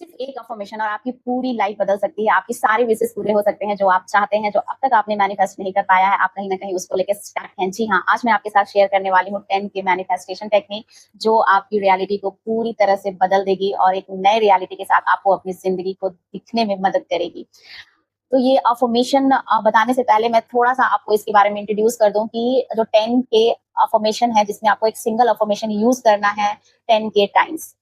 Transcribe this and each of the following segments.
सिर्फ एक अफ़र्मेशन और आपकी पूरी लाइफ बदल सकती है, आपकी सारे विशेज़ पूरे हो सकते हैं जो आप चाहते हैं, जो अब तक आपने मैनिफेस्ट नहीं कर पाया है, आप कहीं न कहीं उसको लेके स्टक हैं। जी हाँ, आज मैं आपके साथ शेयर करने वाली हूँ 10 की मैनिफेस्टेशन टेक्निक, जो आपकी रियलिटी को पूरी तरह से बदल देगी और एक नए रियलिटी के साथ आपको अपनी ज़िंदगी को दिखने में मदद करेगी। तो ये अफ़र्मेशन बताने से पहले मैं थोड़ा-सा आपको इसके बारे में इंट्रोड्यूस कर दूँ कि जो 10 के अफ़र्मेशन है, जिसमें आपको एक सिंगल अफ़र्मेशन यूज़ करना है 10 के टाइम्स।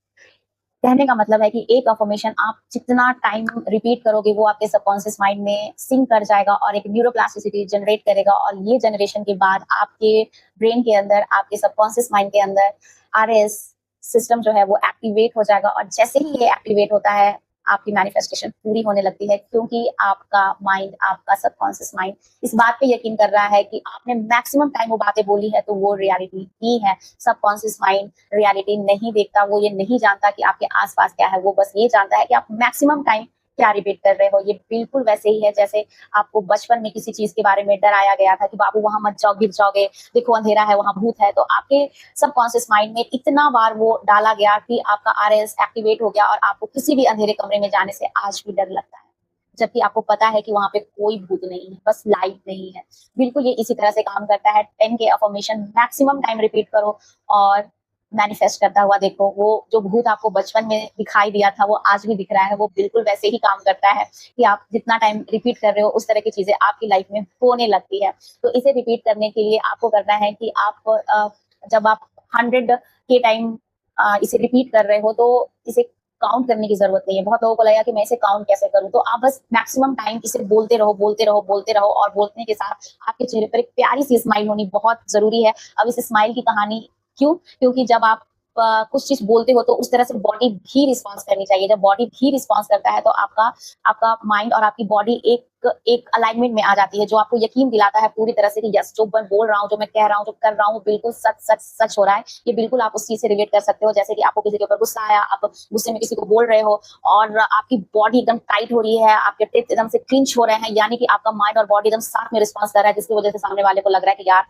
कहने का मतलब है कि एक अफ़र्मेशन आप जितना टाइम रिपीट करोगे, वो आपके सबकॉन्शियस माइंड में सिंक कर जाएगा और एक न्यूरोप्लास्टिसिटी जनरेट करेगा और ये जनरेशन के बाद आपके ब्रेन के अंदर, आपके सबकॉन्शियस माइंड के अंदर आरएस सिस्टम जो है वो एक्टिवेट हो जाएगा और जैसे ही ये एक्टिवेट होता है, आपकी मैनिफेस्टेशन पूरी होने लगती है क्योंकि आपका माइंड, आपका सबकॉन्शियस माइंड इस बात पे यकीन कर रहा है कि आपने मैक्सिमम टाइम वो बातें बोली है, तो वो रियलिटी ही है। सबकॉन्शियस माइंड रियलिटी नहीं देखता, वो ये नहीं जानता कि आपके आस-पास क्या है, वो बस ये जानता है कि आप मैक्सिमम टाइम क्या रिपीट कर रहे हो। ये बिल्कुल वैसे ही है जैसे आपको बचपन में किसी चीज़ के बारे में डराया गया था कि बाबू वहाँ मत जाओ, गिर जाओगे, देखो अंधेरा है, वहाँ भूत है। तो आपके सबकॉन्शियस माइंड में इतना बार वो डाला गया कि आपका आरएस एक्टिवेट हो गया और आपको किसी भी अंधेरे कमरे में जाने से आज भी डर लगता है। जबकि आपको पता है कि वहाँ पे कोई भूत नहीं है, बस लाइट नहीं है। बिल्कुल ये इसी तरह से काम करता है। 10 के अफ़र्मेशन मैक्सिमम टाइम रिपीट करो और मैनिफेस्ट करता हुआ देखो। वो जो भूत आपको बचपन में दिखाई दिया था, वो आज भी दिख रहा है। वो बिल्कुल वैसे ही काम करता है कि आप जितना टाइम रिपीट कर रहे हो, उस तरह की चीज़ें आपकी लाइफ में होने लगती है। तो इसे रिपीट करने के लिए आपको करना है कि जब आप 100 के टाइम इसे रिपीट कर रहे हो, तो इसे काउंट करने की ज़रूरत नहीं है। बहुत लोगों को लगेगा कि मैं इसे काउंट कैसे करूँ? तो आप बस मैक्सिमम टाइम इसे बोलते रहो, बोलते रहो, बोलते रहो और बोलने के साथ आपके चेहरे पर एक प्यारी-सी स्माइल होनी बहुत ज़रूरी है। अब इस स्माइल की कहानी क्यों? क्योंकि जब आप कुछ चीज़ बोलते हो तो उस तरह से बॉडी भी रिस्पॉन्स करनी चाहिए। जब बॉडी भी रिस्पॉन्स करता है तो आपका आपका माइंड और आपकी बॉडी एक एक अलाइनमेंट में आ जाती है, जो आपको यकीन दिलाता है पूरी तरह से कि यस, जो मैं बोल रहा हूँ, जो मैं कह रहा हूँ, जो कर रहा हूँ, वो बिल्कुल सच सच सच हो रहा है। ये बिल्कुल आप उस चीज़ से रिलेट कर सकते हो, जैसे कि आपको किसी के ऊपर गुस्सा आया, आप गुस्से में किसी को बोल रहे हो और आपकी बॉडी एकदम टाइट हो रही है, आपके टिप्स एकदम से क्लिंच हो रहे हैं, यानी कि आपका माइंड और बॉडी एकदम साथ में रिस्पॉन्स कर रहा है, जिसकी वजह से सामने वाले को लग रहा है कि यार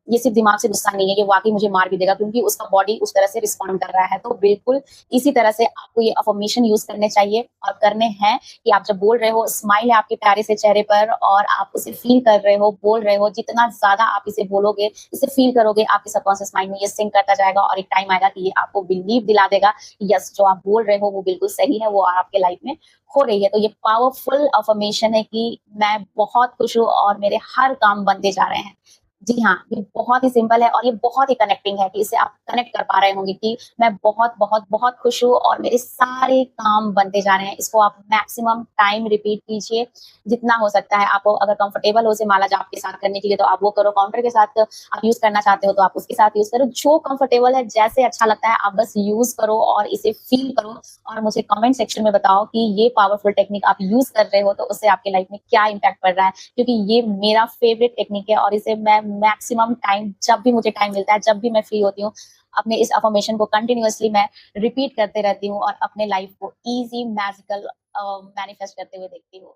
ये सिर्फ दिमाग से गुस्सा नहीं है, ये वाक़ई मुझे मार भी देगा, क्योंकि उसका बॉडी उस तरह से रिस्पॉन्ड कर रहा है। तो बिल्कुल इसी तरह से आपको ये अफ़र्मेशन यूज़ करने चाहिए और करने हैं कि आप जब बोल रहे हो, स्माइल है आपके प्यारे से चेहरे पर और आप उसे फ़ील कर रहे हो, बोल रहे हो। जितना ज़्यादा आप इसे बोलोगे, इसे फ़ील करोगे, आपके सबकॉन्शियस माइंड में ये सिंक करता जाएगा और एक टाइम आएगा कि ये आपको बिलीव दिला देगा, यस, जो आप बोल रहे हो वो बिल्कुल सही है, वो आपके लाइफ़ में हो रही है। तो ये पावरफुल अफ़र्मेशन है कि मैं बहुत खुश हूँ और मेरे हर काम बनते जा रहे हैं। जी हाँ, ये बहुत ही सिंपल है और ये बहुत ही कनेक्टिंग है कि इससे आप कनेक्ट कर पा रहे होंगे कि मैं बहुत, बहुत, बहुत खुश हूँ और मेरे सारे काम बनते जा रहे हैं। इसको आप मैक्सिमम टाइम रिपीट कीजिए, जितना हो सकता है। आप अगर कंफर्टेबल हो इसे माला जाप के साथ करने के लिए तो आप वो करो, काउंटर के साथ आप यूज़ करना चाहते हो तो आप उसके साथ यूज़ करो। जो कंफर्टेबल है, जैसे अच्छा लगता है, आप बस यूज़ करो और इसे फ़ील करो और मुझे कमेंट सेक्शन में बताओ कि ये पावरफुल टेक्निक आप यूज़ कर रहे हो तो उससे आपकी लाइफ में क्या इम्पैक्ट पड़ रहा है। क्योंकि ये मेरा फेवरेट टेक्निक है और इसे मैं मैक्सिमम टाइम, जब भी मुझे टाइम मिलता है, जब भी मैं फ्री होती हूँ, अपने इस अफ़र्मेशन को कंटिन्यूअसली मैं रिपीट करते रहती हूँ और अपने लाइफ को ईज़ी मैजिकल मैनिफेस्ट करते हुए देखती हूँ।